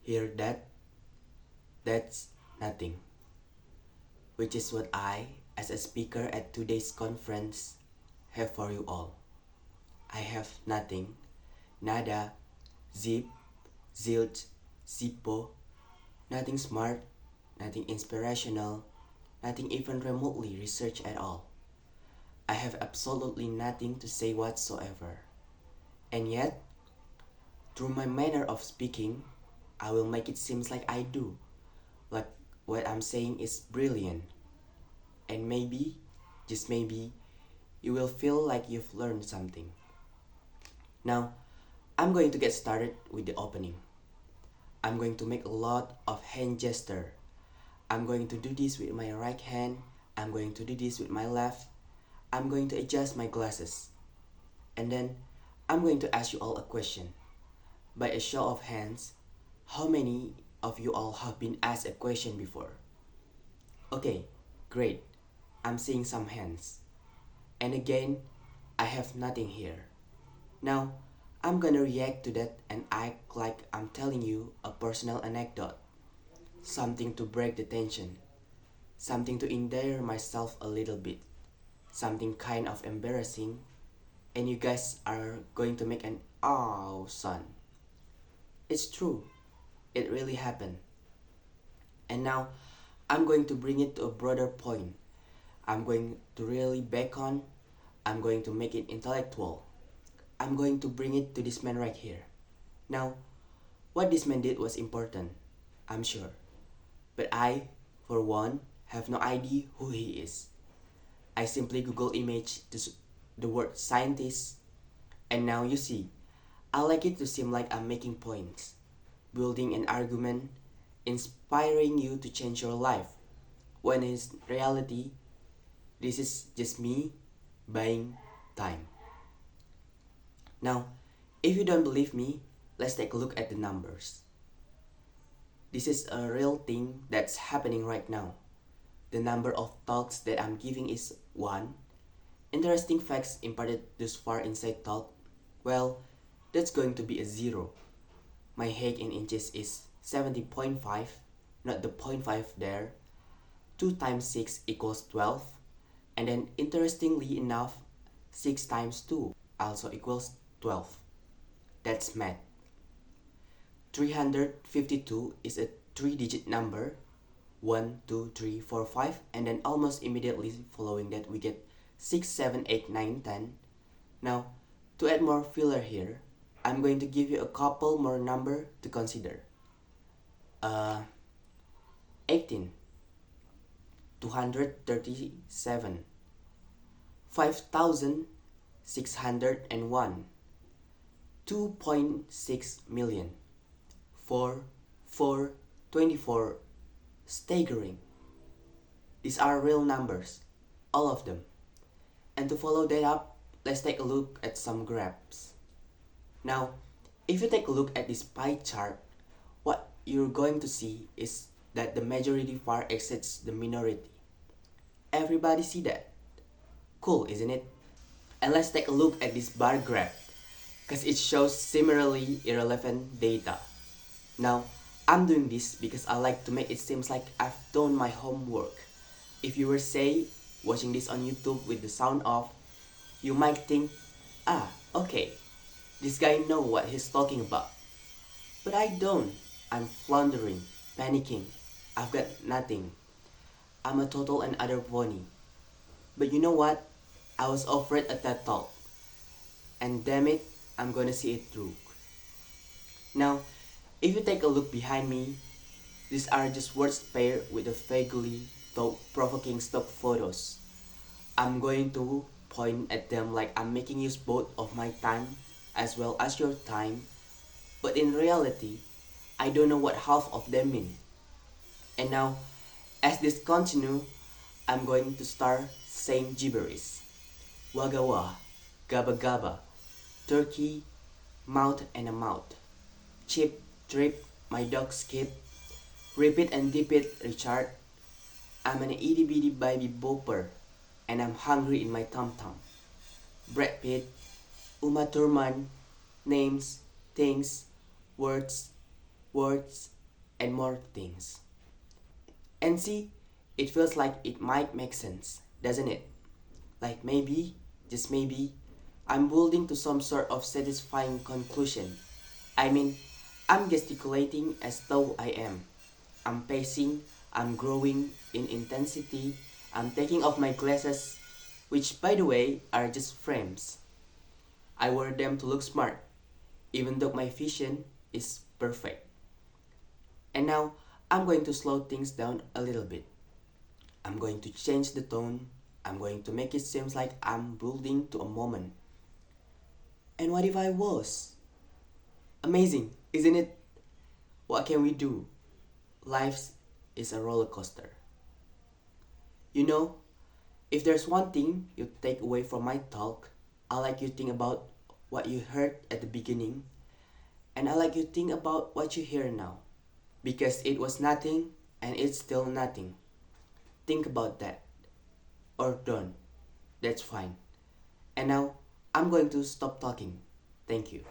Hear that? That's nothing. Which is what I, as a speaker at today's conference, have for you all. I have nothing, nada, zip, zilch, zippo, nothing smart, nothing inspirational, nothing even remotely researched at all. I have absolutely nothing to say whatsoever. And yet, through my manner of speaking, I will make it seem like I do. Like what I'm saying is brilliant. And maybe, just maybe, you will feel like you've learned something. Now, I'm going to get started with the opening. I'm going to make a lot of hand gesture. I'm going to do this with my right hand. I'm going to do this with my left. I'm going to adjust my glasses. And then, I'm going to ask you all a question. By a show of hands, how many of you all have been asked a question before? Okay, great. I'm seeing some hands. And again, I have nothing here. Now, I'm gonna react to that and act like I'm telling you a personal anecdote. Something to break the tension. Something to endear myself a little bit. Something kind of embarrassing. And you guys are going to make an "oh, son." It's true. It really happened. And now, I'm going to bring it to a broader point. I'm going to really back on. I'm going to make it intellectual. I'm going to bring it to this man right here. Now, what this man did was important, I'm sure. But I, for one, have no idea who he is. I simply Google image the word scientist, and now you see, I like it to seem like I'm making points, building an argument, inspiring you to change your life, when in reality, this is just me buying time. Now, if you don't believe me, let's take a look at the numbers. This is a real thing that's happening right now. The number of talks that I'm giving is 1. Interesting facts imparted thus far inside talk, well, that's going to be a 0. My height in inches is 70.5, not the 0.5 there. 2 times 6 equals 12. And then interestingly enough, 6 times 2 also equals 12. That's math. 352 is a 3-digit number. 1, 2, 3, 4, 5. And then almost immediately following that we get 6, 7, 8, 9, 10. Now, to add more filler here, I'm going to give you a couple more number to consider. 18, 237, 5,601, 2.6 million, 4, 24, staggering. These are real numbers, all of them. And to follow that up, let's take a look at some graphs. Now, if you take a look at this pie chart, what you're going to see is that the majority far exceeds the minority. Everybody see that? Cool, isn't it? And let's take a look at this bar graph, because it shows similarly irrelevant data. Now, I'm doing this because I like to make it seem like I've done my homework. If you were, say, watching this on YouTube with the sound off, you might think, okay, this guy knows what he's talking about. But I don't. I'm floundering, panicking. I've got nothing. I'm a total and utter pony. But you know what? I was offered a TED Talk. And damn it, I'm gonna see it through. Now, if you take a look behind me, these are just words paired with the vaguely thought-provoking stock photos. I'm going to point at them like I'm making use both of my time as well as your time, but in reality, I don't know what half of them mean. And now, as this continue, I'm going to start saying gibberish. Wagawa, gaba gaba, turkey, mouth and a mouth. Chip, trip, my dog skip. Repeat and repeat, Richard. I'm an itty bitty baby bopper, and I'm hungry in my tum-tum. Brad Pitt, Uma Thurman, names, things, words, and more things. And see, it feels like it might make sense, doesn't it? Like maybe, just maybe, I'm building to some sort of satisfying conclusion. I mean, I'm gesticulating as though I am. I'm pacing, I'm growing in intensity, I'm taking off my glasses, which by the way are just frames. I wear them to look smart, even though my vision is perfect. And now I'm going to slow things down a little bit. I'm going to change the tone. I'm going to make it seem like I'm building to a moment. And what if I was? Amazing, isn't it? What can we do? Life is a roller coaster. You know, if there's one thing you take away from my talk, I like you think about what you heard at the beginning, and I like you think about what you hear now. Because it was nothing and it's still nothing. Think about that. Or don't. That's fine. And now I'm going to stop talking. Thank you.